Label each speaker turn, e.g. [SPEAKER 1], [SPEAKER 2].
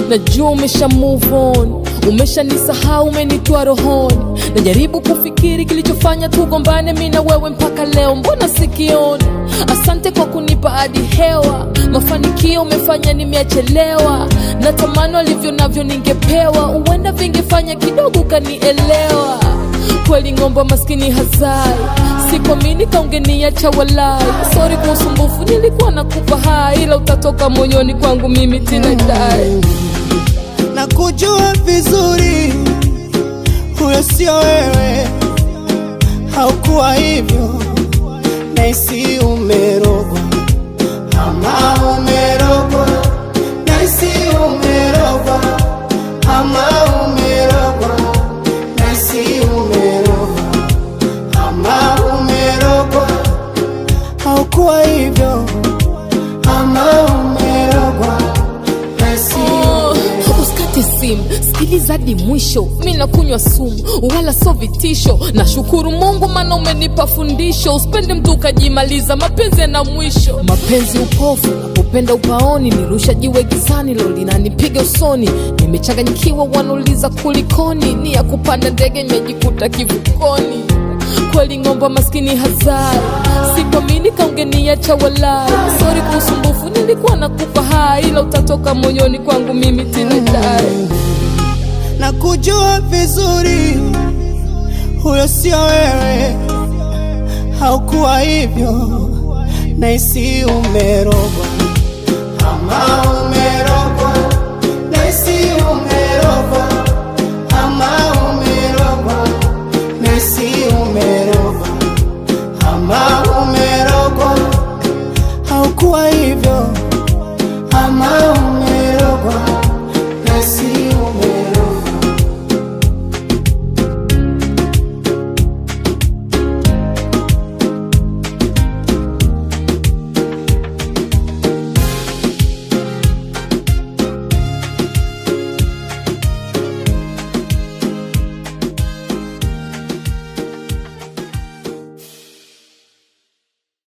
[SPEAKER 1] Najua umesha move on, umesha nisahau, umenitoa rohoni. Najaribu kufikiri kilichofanya tugombane mimi na wewe mpaka leo, mbona sikioni? Asante kwa kunipa hadi hewa, mafanikio umefanya nimeachelewa. Natamani alivyo navyo ningepewa, uenda vingefanya kidogo kanielewa. Kweli ngomba maskini hazai, sikuamini kaungeniacha walai. Sorry kwa usumbufu, nilikuwa nakupa hai, ila utatoka moyoni kwangu mimi tena dai.
[SPEAKER 2] Na kujua vizuri huyo sio wewe, haukuwa hivyo, naisi umerogwa. Ama umerogwa, naisi umerogwa. Ama umerogwa, naisi umerogwa. Ama umerogwa, haukuwa hivyo. Ama umerogwa, naisi
[SPEAKER 1] Usikate simu, sikiliza hadi mwisho. Mimi nakunywa sumu, wala so vitisho. Nashukuru Mungu maana umenipa fundisho. Usipende mtu ukajimaliza, mapenzi yana mwisho. Mapenzi upofu, napopenda upaoni. Nirusha jiwe gizani, leo linanipiga usoni. Nimechanganyikiwa, wanauliza kulikoni. Ni ya kupanda ndege, nimejikuta kivukoni. Kweli ngomba maskini hazai, sikuamini kaungeniacha walai. Sorry kwa usumbufu, nilikuwa nakupa hai, ila utatoka moyoni kwangu mimi tena dai.
[SPEAKER 2] Na kujua vizuri huyo sio wewe, haukuwa hivyo, naisi umerogwa. Ama umerogwa, naisi umerogwa. Ama